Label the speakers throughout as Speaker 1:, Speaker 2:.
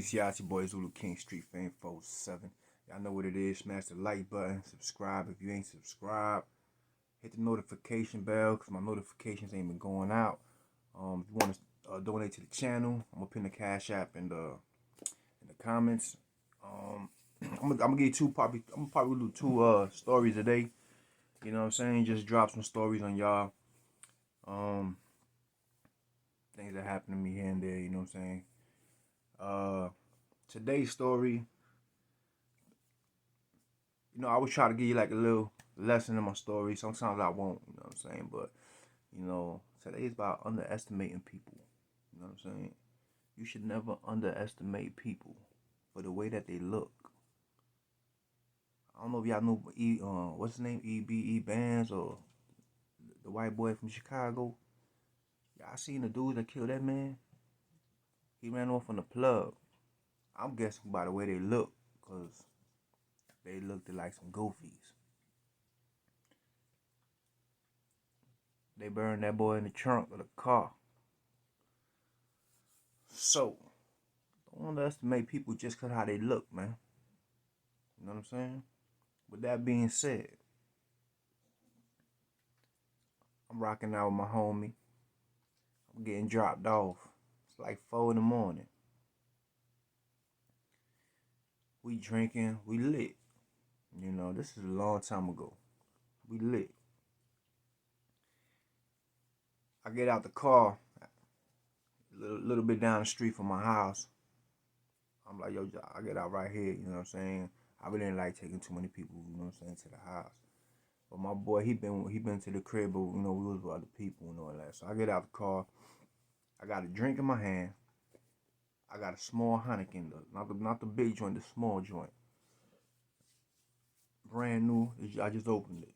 Speaker 1: Peace, y'all. It's your boy Zulu King, Street Fame 47. Y'all know what it is. Smash the like button. Subscribe if you ain't subscribed. Hit the notification bell because my notifications ain't been going out. If you want to donate to the channel, I'm going to pin the Cash App in the comments. I'm gonna get I'm probably do two stories a day. You know what I'm saying? Just drop some stories on y'all. Things that happen to me here and there, you know what I'm saying? Today's story, I always try to give you like a little lesson in my story. Sometimes I won't, you know what I'm saying? But, today's about underestimating people. You know what I'm saying? You should never underestimate people for the way that they look. I don't know if y'all know what's his name? E.B.E. Bands or the white boy from Chicago. Y'all seen the dude that killed that man? He ran off on the plug. I'm guessing by the way they look, because they looked like some goofies. They burned that boy in the trunk of the car. So, don't underestimate people just because how they look, man. You know what I'm saying? With that being said, I'm rocking out with my homie. I'm getting dropped off. It's like 4 in the morning. We drinking, we lit. This is a long time ago. We lit. I get out the car a little bit down the street from my house. I'm like, yo, I get out right here, you know what I'm saying? I really didn't like taking too many people, you know what I'm saying, to the house. But my boy, he been to the crib, but we was with other people and all that. So I get out the car. I got a drink in my hand. I got a small Heineken, not the big joint, the small joint. Brand new. I just opened it.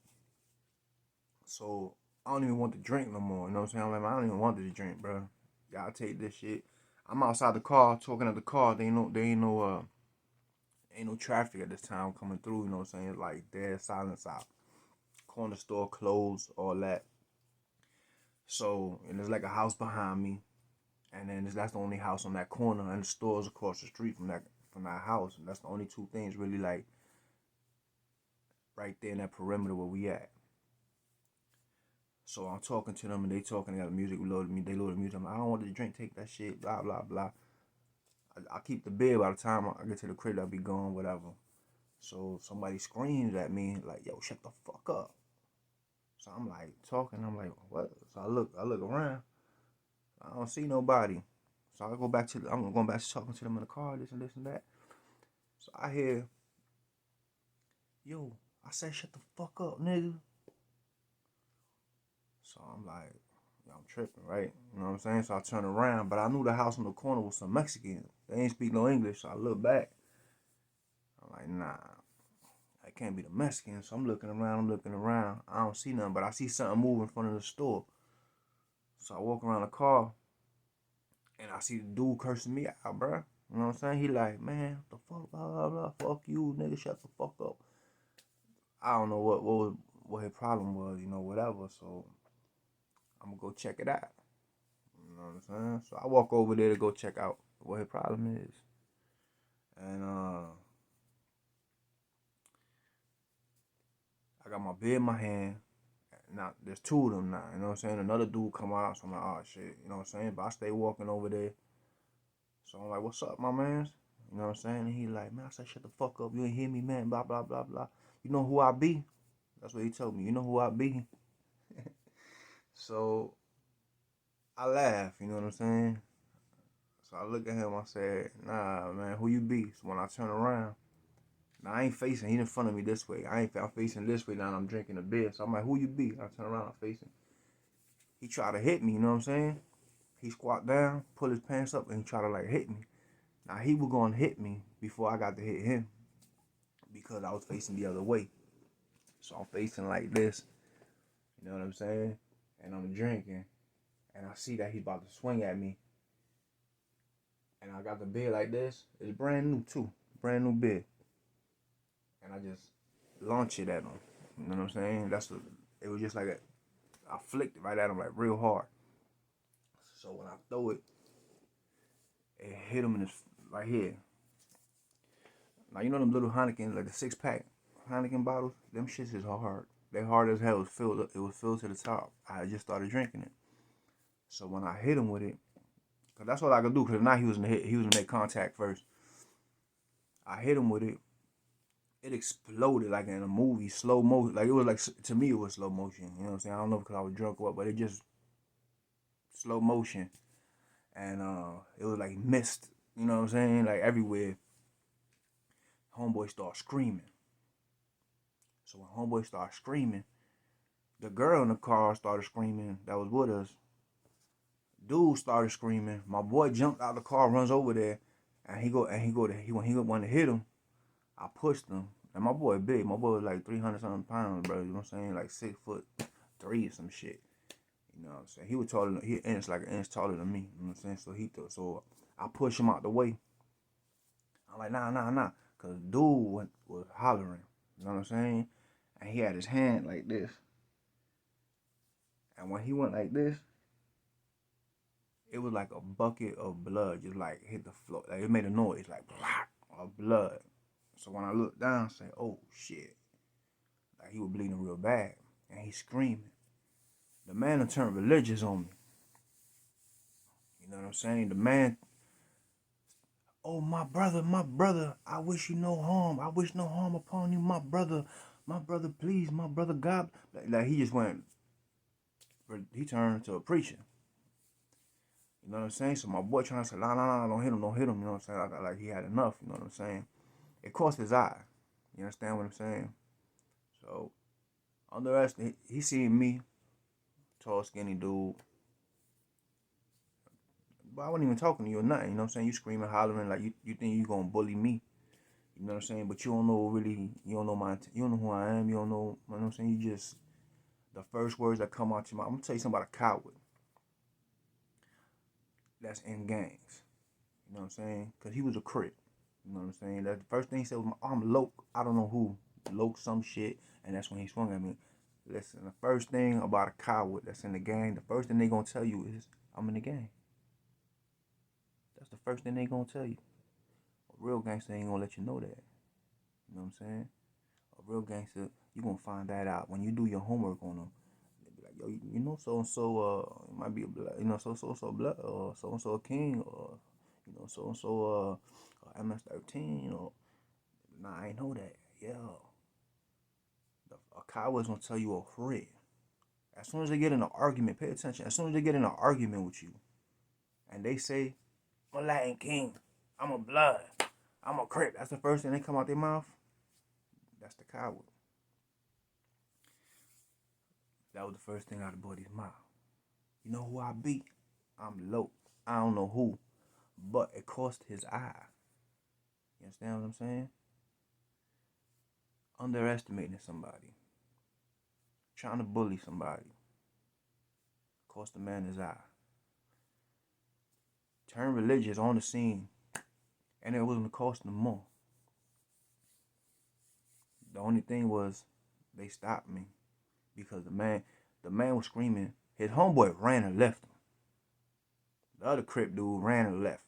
Speaker 1: So I don't even want to drink no more. You know what I'm saying? I'm like, I don't even want this drink, bro. Y'all take this shit. I'm outside the car talking to the car. There ain't no traffic at this time coming through. You know what I'm saying? It's like dead silence out. Corner store closed, all that. So, and there's like a house behind me, and then that's the only house on that corner, and the store's across the street from that house, and that's the only two things really like right there in that perimeter where we at. So I'm talking to them, and they talking. They got the music loaded me. They loaded music. I'm like, I don't want the drink. Take that shit. Blah blah blah. I keep the beer. By the time I get to the crib, I'll be gone. Whatever. So somebody screams at me like, "Yo, shut the fuck up." So I'm like talking. I'm like, what? So I look around. I don't see nobody. So I'm going back to talking to them in the car. This and that. So I hear, yo, I said, shut the fuck up, nigga. So I'm like, yo, I'm tripping, right? You know what I'm saying? So I turn around, but I knew the house on the corner was some Mexicans. They ain't speak no English, so I look back. I'm like, nah, that can't be the Mexicans. So I'm looking around. I don't see nothing, but I see something move in front of the store. So I walk around the car, and I see the dude cursing me out, bro. You know what I'm saying? He like, man, what the fuck, blah, blah, blah. Fuck you, nigga, shut the fuck up. I don't know what his problem was, whatever. So I'm gonna go check it out. You know what I'm saying? So I walk over there to go check out what his problem is. And I got my beer in my hand. Now there's two of them now, you know what I'm saying? Another dude come out, so I'm like, oh shit, you know what I'm saying? But I stay walking over there. So I'm like, what's up, my man? You know what I'm saying? And he like, man, I said, shut the fuck up. You ain't hear me, man, blah, blah, blah, blah. You know who I be? That's what he told me. You know who I be? So I laugh, you know what I'm saying? So I look at him, I said, nah, man, who you be? So when I turn around, now I ain't facing, he in front of me this way. I'm facing this way now, I'm drinking a beer. So I'm like, who you be? I turn around, I'm facing. He tried to hit me, you know what I'm saying? He squat down, pull his pants up, and he tried to like hit me. Now he was gonna hit me before I got to hit him because I was facing the other way. So I'm facing like this, you know what I'm saying? And I'm drinking, and I see that he about to swing at me. And I got the beer like this. It's brand new too, brand new beer. And I just launch it at him. You know what I'm saying? It was just like I flicked it right at him like real hard. So when I throw it, it hit him in his right here. Now you know them little Heineken, like the 6-pack Heineken bottles. Them shits is hard. They hard as hell. It was filled. It was filled to the top. I just started drinking it. So when I hit him with it, cause that's all I could do. Cause if not, he was gonna hit. He was gonna make contact first. I hit him with it. It exploded like in a movie, slow motion. Like it was like, to me, it was slow motion. You know what I'm saying? I don't know because I was drunk or what, but it just slow motion, and it was like mist. You know what I'm saying? Like everywhere. Homeboy started screaming. So when homeboy started screaming, the girl in the car started screaming that was with us. Dude started screaming. My boy jumped out the car, runs over there, and when he want to hit him, I pushed him. And my boy big. My boy was like 300 something pounds, bro. You know what I'm saying? Like 6'3" or some shit. You know what I'm saying? He was taller than, he inch like an inch taller than me. You know what I'm saying? So I pushed him out the way. I'm like, nah. Cause dude was hollering. You know what I'm saying? And he had his hand like this. And when he went like this, it was like a bucket of blood just like hit the floor. Like it made a noise like of blood. So when I looked down, I said, oh shit. Like he was bleeding real bad. And he's screaming. The man done turned religious on me. You know what I'm saying? The man, oh my brother, I wish you no harm. I wish no harm upon you, my brother, please, my brother, God. Like he just went, he turned to a preacher. You know what I'm saying? So my boy trying to say, nah, don't hit him. You know what I'm saying? Like he had enough. You know what I'm saying? It crossed his eye. You understand what I'm saying? So, underestimate. He seen me, tall, skinny dude. But I wasn't even talking to you or nothing. You know what I'm saying? You screaming, hollering like you think you gonna bully me. You know what I'm saying? But you don't know really. You don't know you don't know who I am. You don't know. You know what I'm saying? You just, the first words that come out your mouth. I'm gonna tell you something about a coward. That's in gangs. You know what I'm saying? Cause he was a Crip. You know what I'm saying? That the first thing he said was, I'm Loke. I don't know who. Loke some shit. And that's when he swung at me. Listen, the first thing about a coward that's in the gang, the first thing they gonna tell you is, I'm in the gang. That's the first thing they gonna tell you. A real gangster ain't gonna let you know that. You know what I'm saying? A real gangster, you gonna find that out when you do your homework on them. They be like, yo, you know, so and so, it might be a blood, you know, so blood, or so and so a king, or you know, so and so, MS-13, you know. Nah, I ain't know that. Yeah. A coward's gonna tell you a threat. As soon as they get in an argument, pay attention. As soon as they get in an argument with you, and they say, I'm a Latin king, I'm a blood, I'm a Crip. That's the first thing they come out their mouth. That's the coward. That was the first thing out of the boy's mouth. You know who I beat? I'm Loke. I don't know who, but it cost his eye. You understand what I'm saying? Underestimating somebody, trying to bully somebody, cost the man his eye. Turn religious on the scene, and it wasn't costing them more. The only thing was, they stopped me because the man was screaming. His homeboy ran and left him. The other Crip dude ran and left.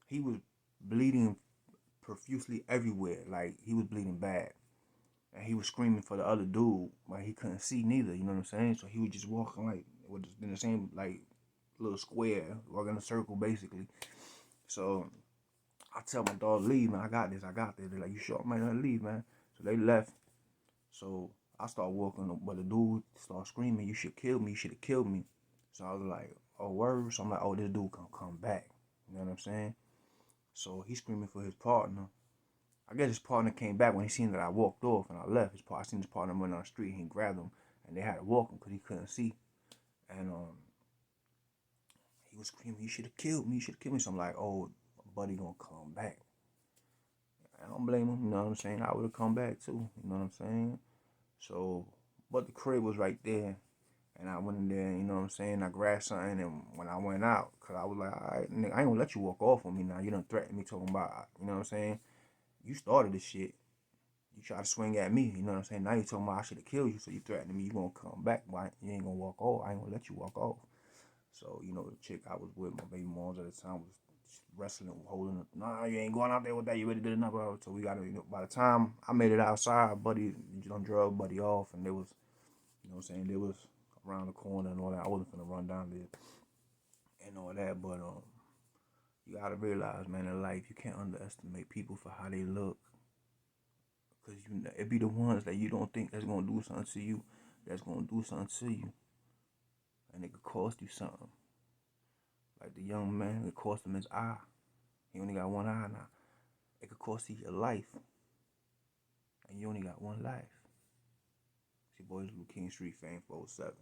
Speaker 1: He was bleeding profusely everywhere. Like, he was bleeding bad. And he was screaming for the other dude, but he couldn't see neither, you know what I'm saying? So he was just walking like in the same like little square, walking in a circle basically. So I tell my dog, leave, man, I got this. They're like, you sure, man, leave, man. So they left. So I start walking, but the dude started screaming, you should kill me, you should have killed me. So I was like, oh, word? So I'm like, oh, this dude gonna come back. You know what I'm saying? So he's screaming for his partner. I guess his partner came back when he seen that I walked off and I left. I seen his partner run down the street and he grabbed him and they had to walk him because he couldn't see. And he was screaming, you should have killed me, So I'm like, oh, buddy gonna come back. I don't blame him, you know what I'm saying? I would have come back too, you know what I'm saying? So, but the crib was right there. And I went in there, you know what I'm saying? I grabbed something, and when I went out, because I was like, all right, nigga, I ain't gonna let you walk off on me now. You done threatened me talking about, you know what I'm saying? You started this shit. You try to swing at me, you know what I'm saying? Now you talking about I should have killed you, so you threatening me, you gonna come back, but you ain't gonna walk off. I ain't gonna let you walk off. So, you know, the chick I was with, my baby moms at the time, wrestling, holding up. Nah, you ain't going out there with that. You already did enough. So we got to, by the time I made it outside, buddy, done drug buddy off, and they was, what I'm saying, they was around the corner and all that. I wasn't finna run down there and all that, but you gotta realize, man, in life, you can't underestimate people for how they look. Cause it be the ones that you don't think that's gonna do something to you, that's gonna do something to you, and it could cost you something. Like the young man, it cost him his eye. He only got one eye now. It could cost you your life, and you only got one life. It's your boys, Blue King Street Fame 407.